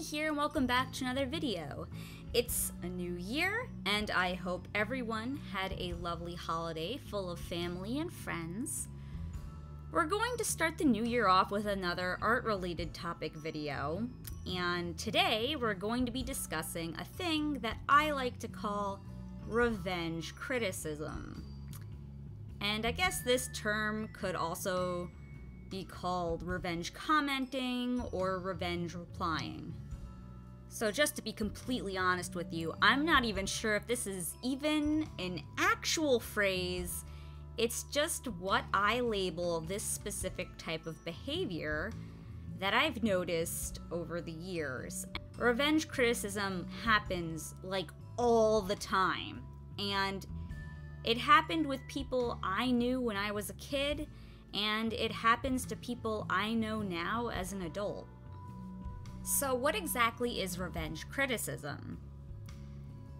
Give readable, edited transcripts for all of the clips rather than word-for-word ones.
Lemi here and welcome back to another video. It's a new year and I hope everyone had a lovely holiday full of family and friends. We're going to start the new year off with another art-related topic video, and today we're going to be discussing a thing that I like to call revenge criticism. And I guess this term could also be called revenge commenting or revenge replying. So just to be completely honest with you, I'm not even sure if this is even an actual phrase. It's just what I label this specific type of behavior that I've noticed over the years. Revenge criticism happens like all the time, and it happened with people I knew when I was a kid, and it happens to people I know now as an adult. So what exactly is revenge criticism?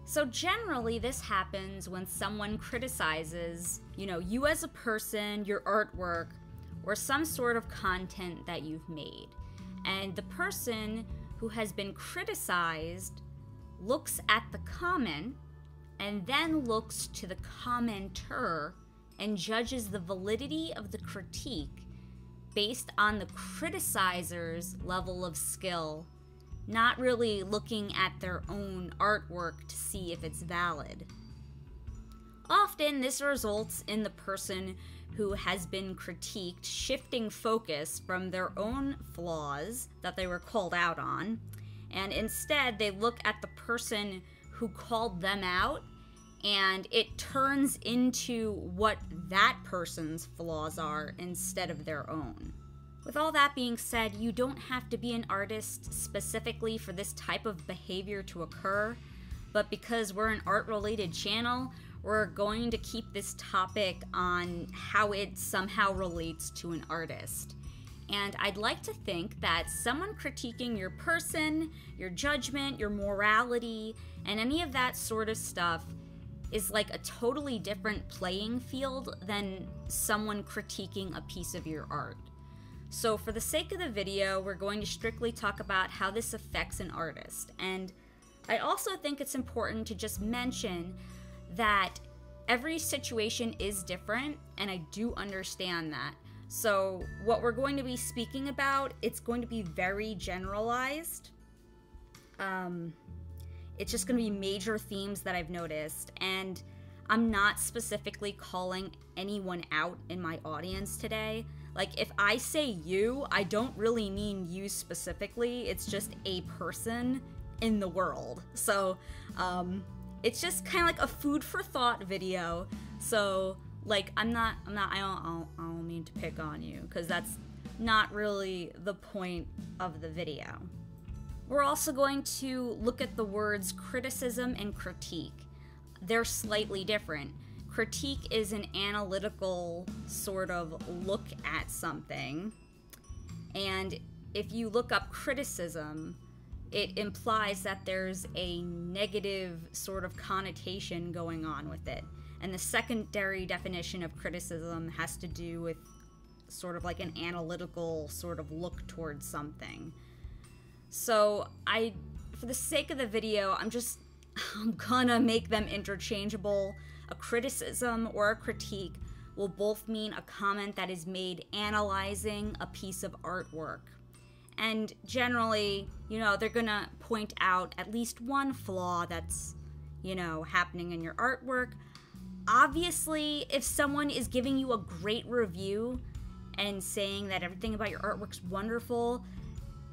So generally this happens when someone criticizes, you as a person, your artwork, or some sort of content that you've made. And the person who has been criticized looks at the comment and then looks to the commenter and judges the validity of the critique based on the criticizer's level of skill, not really looking at their own artwork to see if it's valid. Often this results in the person who has been critiqued shifting focus from their own flaws that they were called out on, and instead they look at the person who called them out, and it turns into what that person's flaws are instead of their own. With all that being said, you don't have to be an artist specifically for this type of behavior to occur, but because we're an art-related channel, we're going to keep this topic on how it somehow relates to an artist. And I'd like to think that someone critiquing your person, your judgment, your morality, and any of that sort of stuff is like a totally different playing field than someone critiquing a piece of your art. So for the sake of the video, we're going to strictly talk about how this affects an artist. And I also think it's important to just mention that every situation is different, and I do understand that. So what we're going to be speaking about, it's going to be very generalized. It's just going to be major themes that I've noticed, and I'm not specifically calling anyone out in my audience today. Like, if I say you, I don't really mean you specifically, it's just a person in the world. So, it's just kind of like a food for thought video. So, like, I don't mean to pick on you, because that's not really the point of the video. We're also going to look at the words criticism and critique. They're slightly different. Critique is an analytical sort of look at something, and if you look up criticism, it implies that there's a negative sort of connotation going on with it. And the secondary definition of criticism has to do with sort of like an analytical sort of look towards something. So for the sake of the video, I'm gonna make them interchangeable. A criticism or a critique will both mean a comment that is made analyzing a piece of artwork. And generally, they're gonna point out at least one flaw that's, happening in your artwork. Obviously, if someone is giving you a great review and saying that everything about your artwork's wonderful,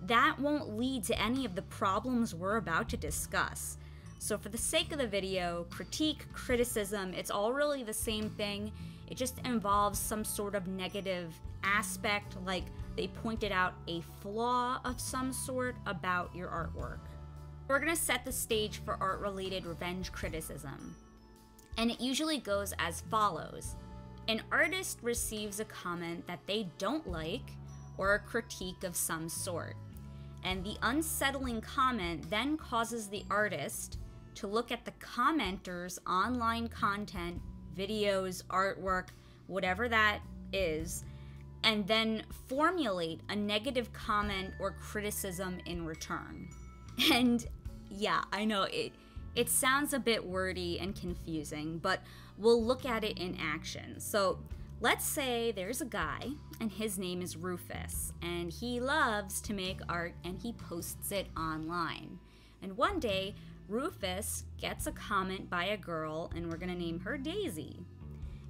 that won't lead to any of the problems we're about to discuss. So for the sake of the video, critique, criticism, it's all really the same thing. It just involves some sort of negative aspect, like they pointed out a flaw of some sort about your artwork. We're gonna set the stage for art-related revenge criticism. And it usually goes as follows. An artist receives a comment that they don't like or a critique of some sort. And the unsettling comment then causes the artist to look at the commenter's online content, videos, artwork, whatever that is, and then formulate a negative comment or criticism in return. And yeah, I know it sounds a bit wordy and confusing, but we'll look at it in action. So let's say there's a guy and his name is Rufus, and he loves to make art and he posts it online. And one day, Rufus gets a comment by a girl, and we're gonna name her Daisy.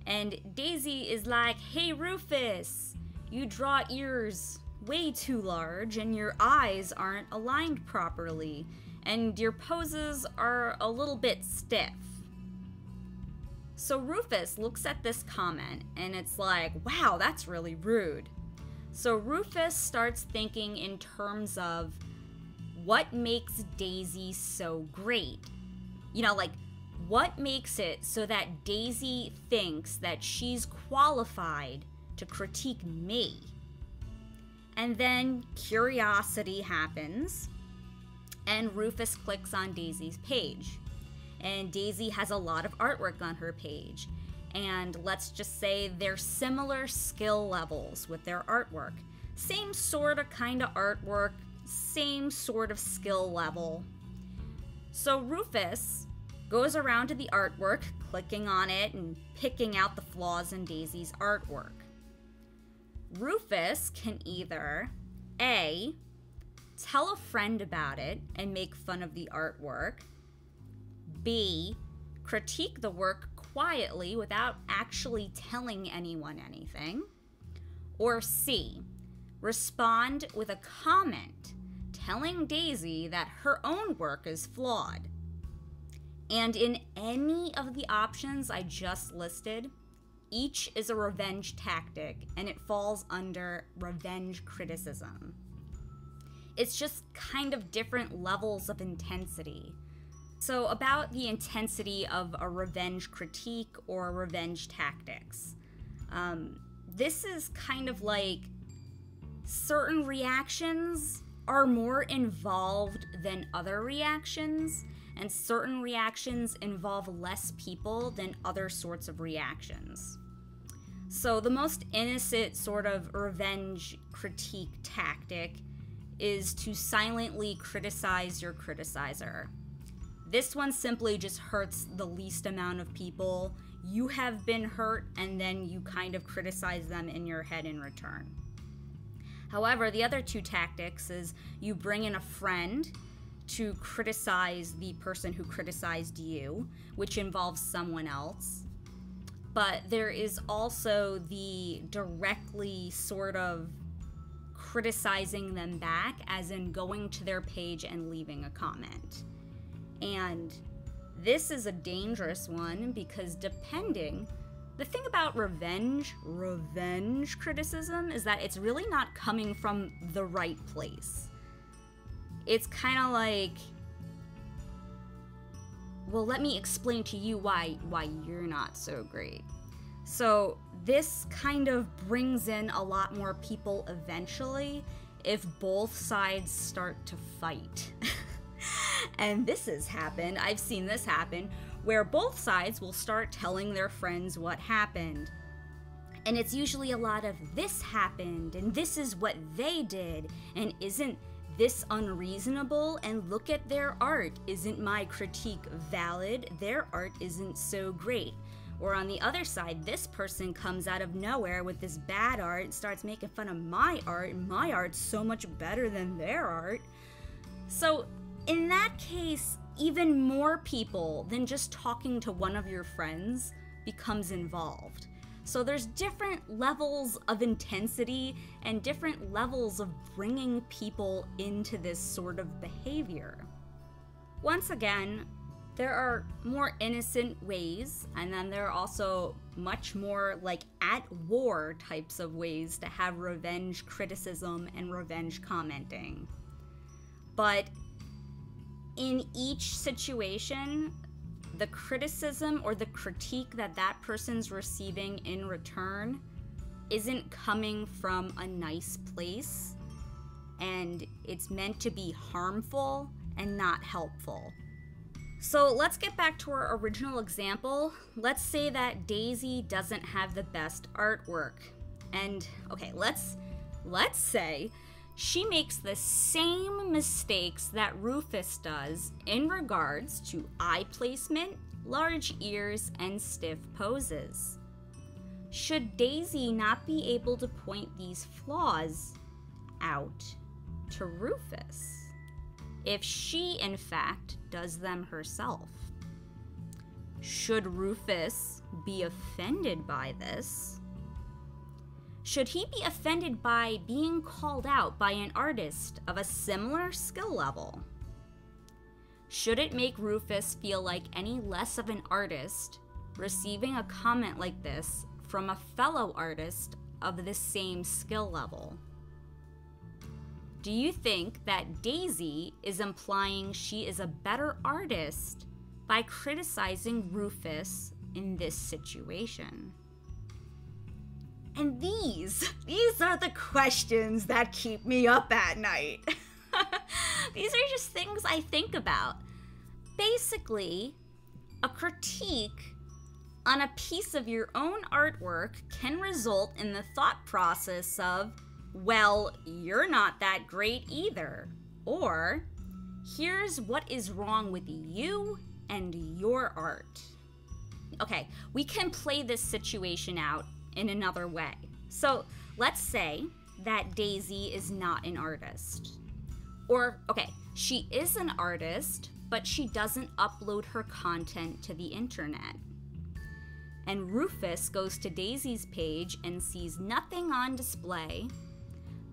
And Daisy is like, "Hey Rufus, you draw ears way too large and your eyes aren't aligned properly, and your poses are a little bit stiff." So Rufus looks at this comment and it's like, wow, that's really rude. So Rufus starts thinking in terms of what makes Daisy so great. You know, like, what makes it so that Daisy thinks that she's qualified to critique me? And then curiosity happens, and Rufus clicks on Daisy's page. And Daisy has a lot of artwork on her page. And let's just say they're similar skill levels with their artwork. Same sort of kind of artwork, same sort of skill level. So Rufus goes around to the artwork, clicking on it and picking out the flaws in Daisy's artwork. Rufus can either A, tell a friend about it and make fun of the artwork, B, critique the work quietly without actually telling anyone anything, or C, respond with a comment telling Daisy that her own work is flawed. And in any of the options I just listed, each is a revenge tactic, and it falls under revenge criticism. It's just kind of different levels of intensity. So about the intensity of a revenge critique or revenge tactics. This is kind of like certain reactions are more involved than other reactions, and certain reactions involve less people than other sorts of reactions. So the most innocent sort of revenge critique tactic is to silently criticize your criticizer. This one simply just hurts the least amount of people. You have been hurt, and then you kind of criticize them in your head in return. However, the other two tactics is you bring in a friend to criticize the person who criticized you, which involves someone else. But there is also the directly sort of criticizing them back, as in going to their page and leaving a comment. And this is a dangerous one because the thing about revenge criticism is that it's really not coming from the right place. It's kind of like, well, let me explain to you why you're not so great. So this kind of brings in a lot more people eventually if both sides start to fight. And this has happened, I've seen this happen, where both sides will start telling their friends what happened. And it's usually a lot of, this happened, and this is what they did, and isn't this unreasonable? And look at their art. Isn't my critique valid? Their art isn't so great. Or on the other side, this person comes out of nowhere with this bad art and starts making fun of my art, and my art's so much better than their art. So in that case, even more people than just talking to one of your friends becomes involved. So there's different levels of intensity and different levels of bringing people into this sort of behavior. Once again, there are more innocent ways, and then there are also much more like at war types of ways to have revenge criticism and revenge commenting. But in each situation, the criticism or the critique that that person's receiving in return isn't coming from a nice place, and it's meant to be harmful and not helpful. So let's get back to our original example. Let's say that Daisy doesn't have the best artwork. And okay, let's say she makes the same mistakes that Rufus does in regards to eye placement, large ears, and stiff poses. Should Daisy not be able to point these flaws out to Rufus if she, in fact, does them herself? Should Rufus be offended by this? Should he be offended by being called out by an artist of a similar skill level? Should it make Rufus feel like any less of an artist receiving a comment like this from a fellow artist of the same skill level? Do you think that Daisy is implying she is a better artist by criticizing Rufus in this situation? And these are the questions that keep me up at night. These are just things I think about. Basically, a critique on a piece of your own artwork can result in the thought process of, well, you're not that great either. Or, here's what is wrong with you and your art. Okay, we can play this situation out in another way. So let's say that Daisy is not an artist. Or, okay, she is an artist, but she doesn't upload her content to the internet. And Rufus goes to Daisy's page and sees nothing on display,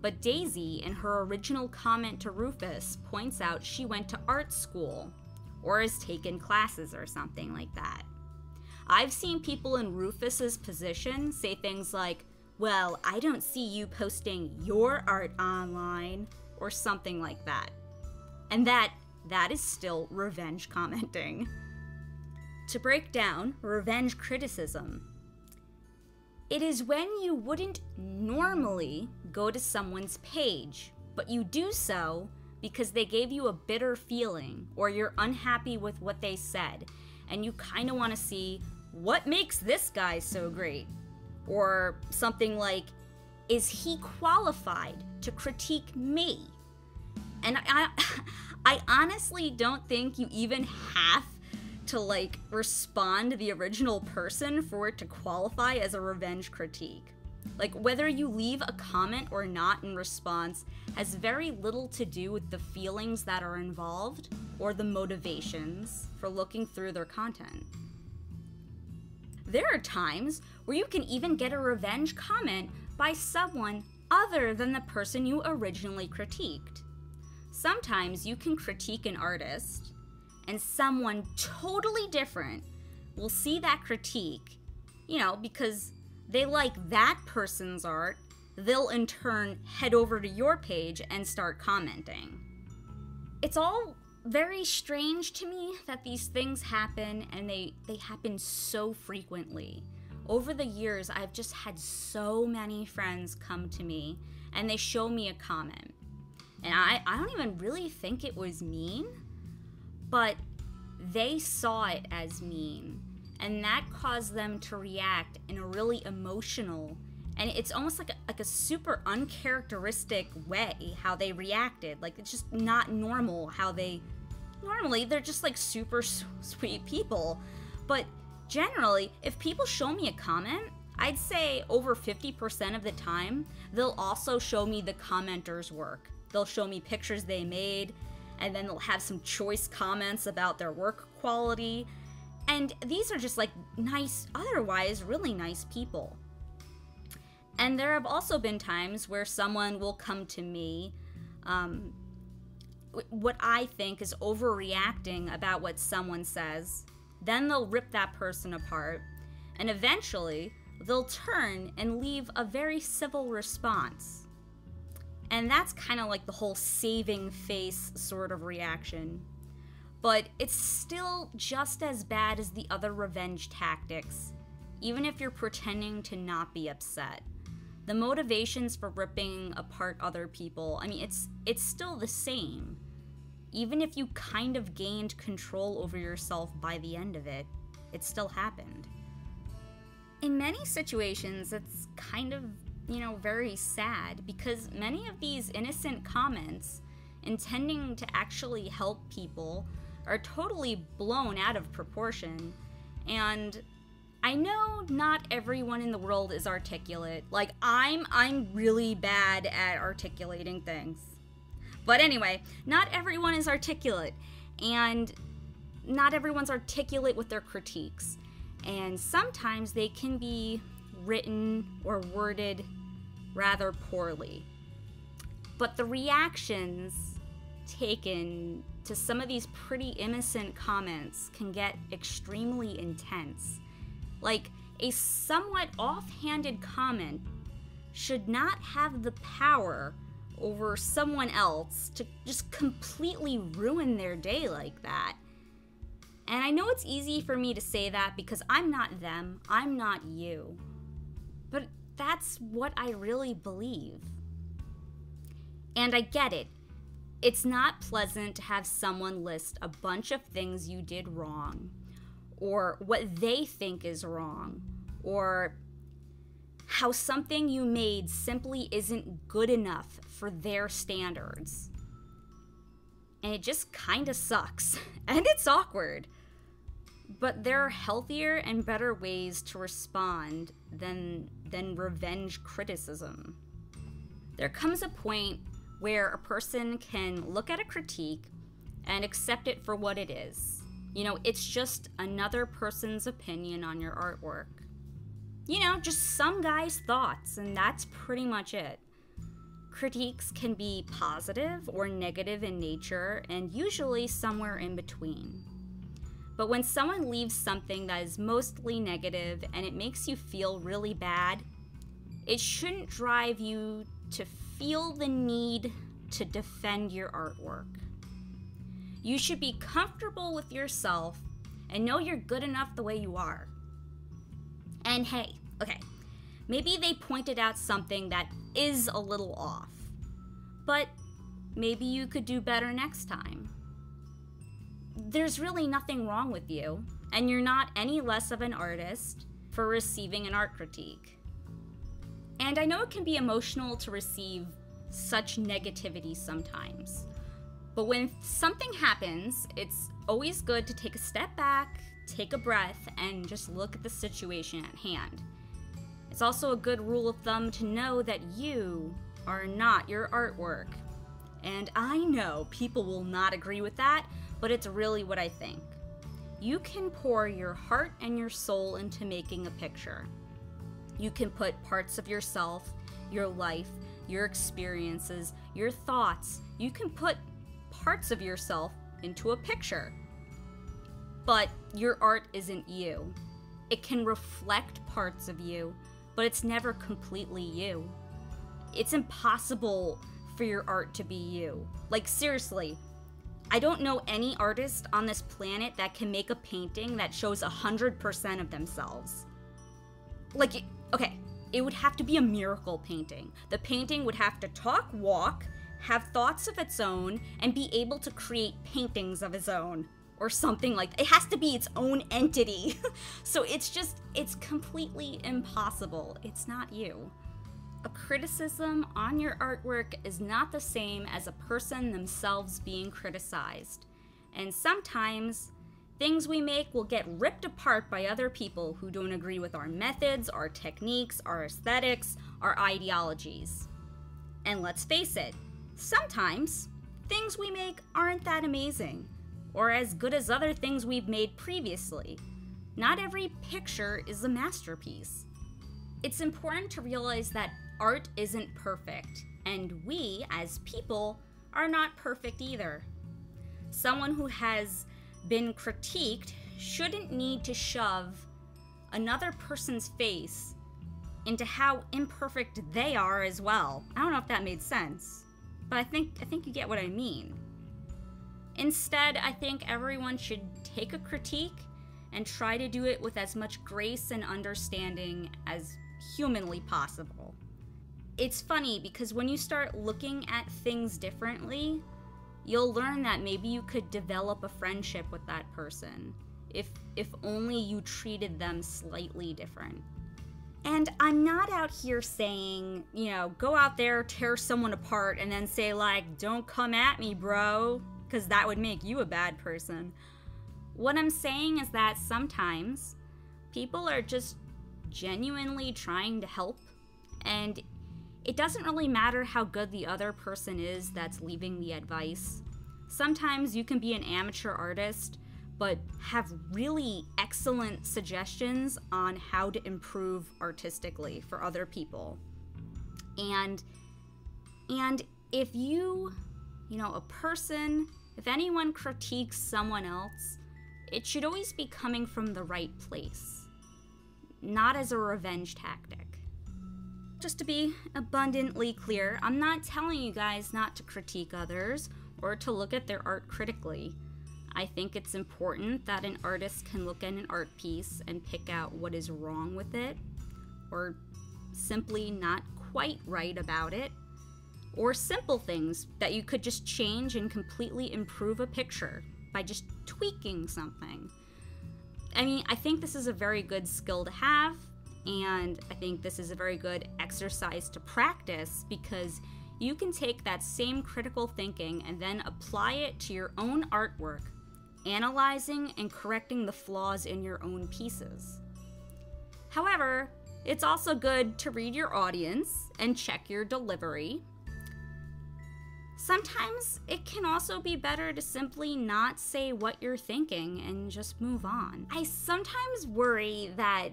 but Daisy, in her original comment to Rufus, points out she went to art school or has taken classes or something like that. I've seen people in Rufus's position say things like, well, I don't see you posting your art online, or something like that. And that is still revenge commenting. To break down revenge criticism, it is when you wouldn't normally go to someone's page, but you do so because they gave you a bitter feeling, or you're unhappy with what they said, and you kind of want to see what makes this guy so great? Or something like, is he qualified to critique me? And I honestly don't think you even have to respond to the original person for it to qualify as a revenge critique. Whether you leave a comment or not in response has very little to do with the feelings that are involved or the motivations for looking through their content. There are times where you can even get a revenge comment by someone other than the person you originally critiqued. Sometimes you can critique an artist, and someone totally different will see that critique, because they like that person's art, they'll in turn head over to your page and start commenting. It's all very strange to me that these things happen, and they happen so frequently. Over the years, I've just had so many friends come to me and they show me a comment. And I don't even really think it was mean, but they saw it as mean. And that caused them to react in a really emotional, and it's almost like a super uncharacteristic way how they reacted. It's just not normal how they... Normally, they're just super sweet people. But generally, if people show me a comment, I'd say over 50% of the time, they'll also show me the commenter's work. They'll show me pictures they made, and then they'll have some choice comments about their work quality. And these are just nice, otherwise really nice people. And there have also been times where someone will come to me, what I think is overreacting about what someone says. Then they'll rip that person apart, and eventually they'll turn and leave a very civil response. And that's kind of the whole saving face sort of reaction. But it's still just as bad as the other revenge tactics, even if you're pretending to not be upset. The motivations for ripping apart other people, it's still the same. Even if you kind of gained control over yourself by the end of it, it still happened. In many situations, it's kind of very sad, because many of these innocent comments intending to actually help people are totally blown out of proportion. And I know not everyone in the world is articulate. Like, I'm really bad at articulating things. But anyway, not everyone is articulate, and not everyone's articulate with their critiques. And sometimes they can be written or worded rather poorly. But the reactions taken to some of these pretty innocent comments can get extremely intense. Like, a somewhat offhanded comment should not have the power over someone else to just completely ruin their day like that. And I know it's easy for me to say that because I'm not them, I'm not you. But that's what I really believe. And I get it. It's not pleasant to have someone list a bunch of things you did wrong, or what they think is wrong, or how something you made simply isn't good enough for their standards. And it just kinda sucks, and it's awkward. But there are healthier and better ways to respond than revenge criticism. There comes a point where a person can look at a critique and accept it for what it is. It's just another person's opinion on your artwork. Just some guy's thoughts, and that's pretty much it. Critiques can be positive or negative in nature, and usually somewhere in between. But when someone leaves something that is mostly negative and it makes you feel really bad, it shouldn't drive you to feel the need to defend your artwork. You should be comfortable with yourself and know you're good enough the way you are. And hey, okay, maybe they pointed out something that is a little off, but maybe you could do better next time. There's really nothing wrong with you, and you're not any less of an artist for receiving an art critique. And I know it can be emotional to receive such negativity sometimes, but when something happens, it's always good to take a step back, take a breath, and just look at the situation at hand. It's also a good rule of thumb to know that you are not your artwork. And I know people will not agree with that, but it's really what I think. You can pour your heart and your soul into making a picture. You can put parts of yourself, your life, your experiences, your thoughts. You can put parts of yourself into a picture. But your art isn't you. It can reflect parts of you, but it's never completely you. It's impossible for your art to be you. Like, seriously, I don't know any artist on this planet that can make a painting that shows 100% of themselves. Like, okay, it would have to be a miracle painting. The painting would have to talk, walk, have thoughts of its own, and be able to create paintings of its own. Or something like that. It has to be its own entity. So it's completely impossible. It's not you. A criticism on your artwork is not the same as a person themselves being criticized. And sometimes, things we make will get ripped apart by other people who don't agree with our methods, our techniques, our aesthetics, our ideologies. And let's face it, sometimes, things we make aren't that amazing, or as good as other things we've made previously. Not every picture is a masterpiece. It's important to realize that art isn't perfect, and we, as people, are not perfect either. Someone who has been critiqued shouldn't need to shove another person's face into how imperfect they are as well. I don't know if that made sense, but I think you get what I mean. Instead, I think everyone should take a critique and try to do it with as much grace and understanding as humanly possible. It's funny because when you start looking at things differently, you'll learn that maybe you could develop a friendship with that person if only you treated them slightly different. And I'm not out here saying, you know, go out there, tear someone apart, and then say, like, don't come at me, bro, because that would make you a bad person. What I'm saying is that sometimes people are just genuinely trying to help, and it doesn't really matter how good the other person is that's leaving the advice. Sometimes you can be an amateur artist, but have really excellent suggestions on how to improve artistically for other people. And if you know, a person, if anyone critiques someone else, it should always be coming from the right place, not as a revenge tactic. Just to be abundantly clear, I'm not telling you guys not to critique others or to look at their art critically. I think it's important that an artist can look at an art piece and pick out what is wrong with it, or simply not quite right about it, or simple things that you could just change and completely improve a picture by just tweaking something. I mean, I think this is a very good skill to have, and I think this is a very good exercise to practice, because you can take that same critical thinking and then apply it to your own artwork, analyzing and correcting the flaws in your own pieces. However, it's also good to read your audience and check your delivery. Sometimes it can also be better to simply not say what you're thinking and just move on. I sometimes worry that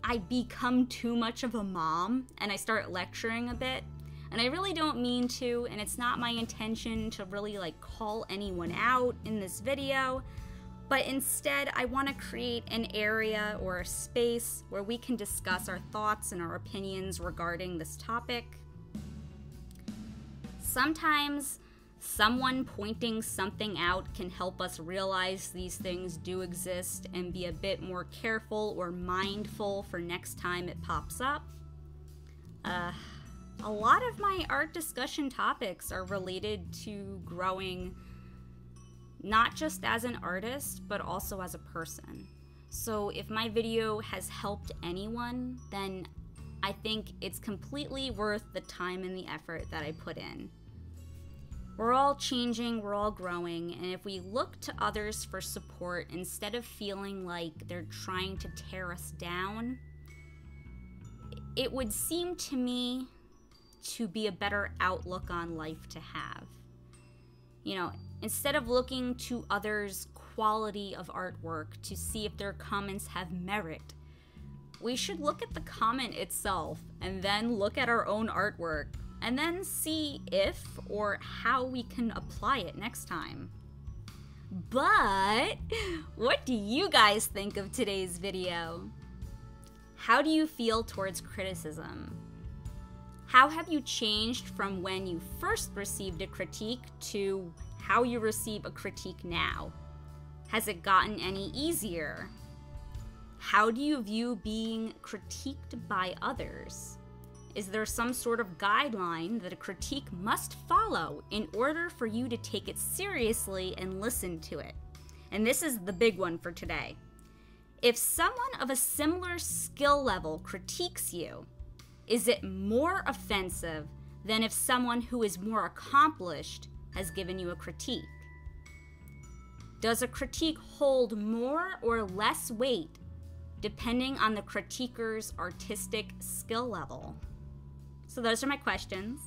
I become too much of a mom and I start lecturing a bit. And I really don't mean to, and it's not my intention to really like call anyone out in this video, but instead I want to create an area or a space where we can discuss our thoughts and our opinions regarding this topic. Sometimes someone pointing something out can help us realize these things do exist and be a bit more careful or mindful for next time it pops up. A lot of my art discussion topics are related to growing not just as an artist, but also as a person. So if my video has helped anyone, then I think it's completely worth the time and the effort that I put in. We're all changing, we're all growing, and if we look to others for support instead of feeling like they're trying to tear us down, it would seem to me to be a better outlook on life to have. You know, instead of looking to others' quality of artwork to see if their comments have merit, we should look at the comment itself and then look at our own artwork and then see if or how we can apply it next time. But what do you guys think of today's video? How do you feel towards criticism? How have you changed from when you first received a critique to how you receive a critique now? Has it gotten any easier? How do you view being critiqued by others? Is there some sort of guideline that a critique must follow in order for you to take it seriously and listen to it? And this is the big one for today. If someone of a similar skill level critiques you, is it more offensive than if someone who is more accomplished has given you a critique? Does a critique hold more or less weight depending on the critiquer's artistic skill level? So those are my questions.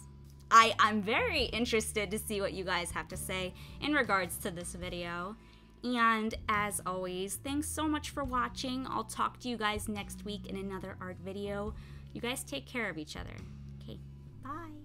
I'm very interested to see what you guys have to say in regards to this video. And as always, thanks so much for watching. I'll talk to you guys next week in another art video. You guys take care of each other. Okay, bye.